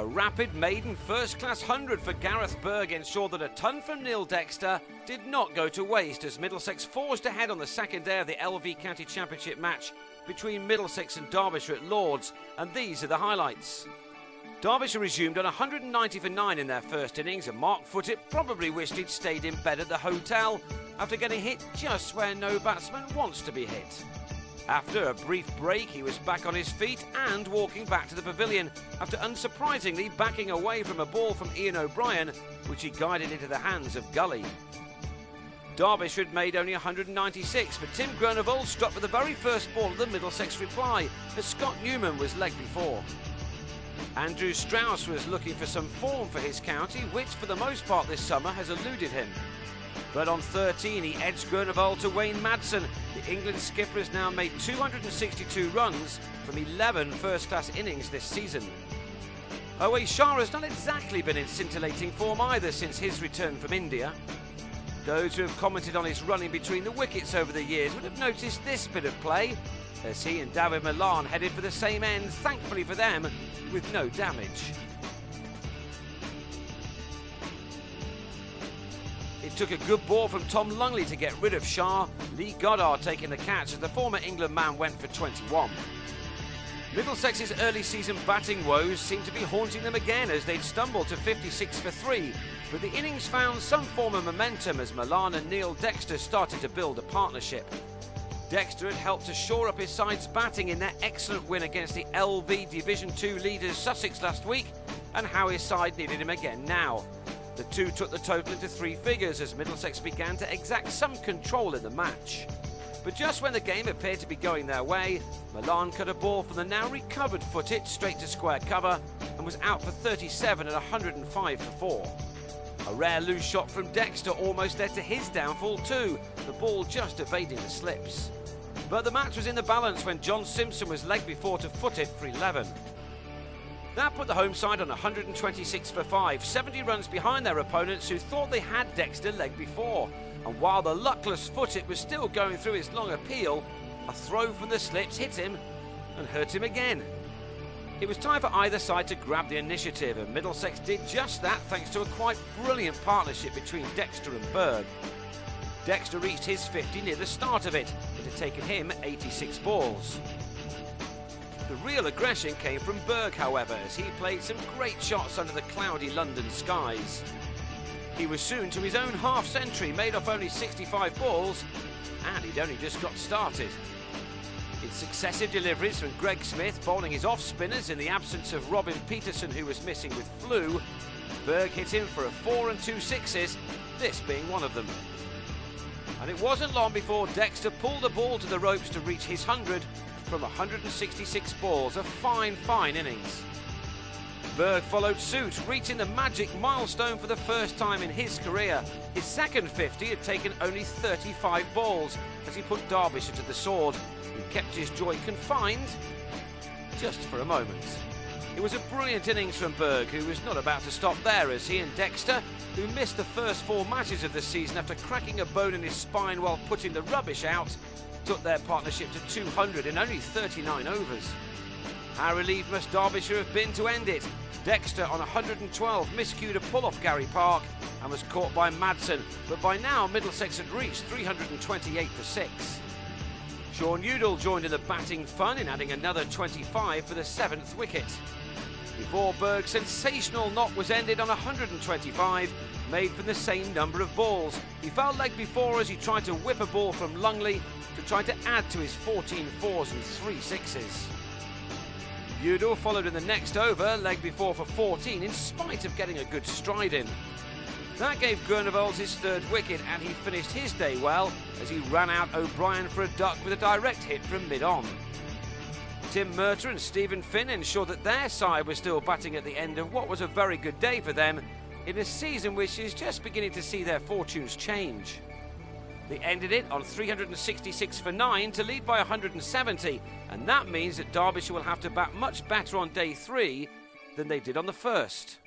A rapid maiden first-class 100 for Gareth Berg ensured that a ton from Dexter did not go to waste as Middlesex forged ahead on the second day of the LV County Championship match between Middlesex and Derbyshire at Lords, and these are the highlights. Derbyshire resumed on 190 for 9 in their first innings, and Mark Foote probably wished he'd stayed in bed at the hotel after getting hit just where no batsman wants to be hit. After a brief break, he was back on his feet and walking back to the pavilion after unsurprisingly backing away from a ball from Ian O'Brien, which he guided into the hands of Gully. Derbyshire had made only 196, but Tim Groenewold struck with the very first ball of the Middlesex reply as Scott Newman was leg before. Andrew Strauss was looking for some form for his county, which for the most part this summer has eluded him. But on 13 he edged Groenewold to Wayne Madsen. The England skipper has now made 262 runs from 11 first-class innings this season. Owe Shah has not exactly been in scintillating form either since his return from India. Those who have commented on his running between the wickets over the years would have noticed this bit of play, as he and David Milan headed for the same end, thankfully for them, with no damage. It took a good ball from Tom Lungley to get rid of Shah, Lee Goddard taking the catch as the former England man went for 21. Middlesex's early season batting woes seemed to be haunting them again as they'd stumbled to 56 for 3, but the innings found some form of momentum as Milan and Dexter started to build a partnership. Dexter had helped to shore up his side's batting in their excellent win against the LV Division 2 leaders Sussex last week, and how his side needed him again now. The two took the total into 3 figures as Middlesex began to exact some control in the match. But just when the game appeared to be going their way, Milan cut a ball from the now recovered Foote straight to square cover and was out for 37 at 105 for 4. A rare loose shot from Dexter almost led to his downfall too, the ball just evading the slips. But the match was in the balance when John Simpson was leg before to Foote for 11. That put the home side on 126 for 5, 70 runs behind their opponents who thought they had Dexter leg before. And while the luckless Foote was still going through his long appeal, a throw from the slips hit him and hurt him again. It was time for either side to grab the initiative, and Middlesex did just that thanks to a quite brilliant partnership between Dexter and Berg. Dexter reached his 50 near the start of it. It had taken him 86 balls. The real aggression came from Berg, however, as he played some great shots under the cloudy London skies. He was soon to his own half-century, made off only 65 balls, and he'd only just got started. In successive deliveries from Greg Smith, bowling his off-spinners in the absence of Robin Peterson, who was missing with flu, Berg hit him for a 4 and 2 sixes, this being one of them. And it wasn't long before Dexter pulled the ball to the ropes to reach his 100 from 166 balls, a fine innings. Berg followed suit, reaching the magic milestone for the first time in his career. His second 50 had taken only 35 balls as he put Derbyshire to the sword, who kept his joy confined just for a moment. It was a brilliant innings from Berg, who was not about to stop there as he and Dexter, who missed the first 4 matches of the season after cracking a bone in his spine while putting the rubbish out, took their partnership to 200 in only 39 overs. How relieved must Derbyshire have been to end it? Dexter on 112 miscued a pull off Gary Park and was caught by Madsen, but by now Middlesex had reached 328 for 6. Sean Udall joined in the batting fun in adding another 25 for the 7th wicket. Before Berg's sensational knock was ended on 125, made from the same number of balls. He fell leg before as he tried to whip a ball from Lungley to try to add to his 14 fours and 3 sixes. Udall followed in the next over, leg before for 14, in spite of getting a good stride in. That gave Groenewold his 3rd wicket, and he finished his day well as he ran out O'Brien for a duck with a direct hit from mid-on. Tim Murtagh and Stephen Finn ensured that their side was still batting at the end of what was a very good day for them in a season which is just beginning to see their fortunes change. They ended it on 366 for 9 to lead by 170, and that means that Derbyshire will have to bat much better on day 3 than they did on the first.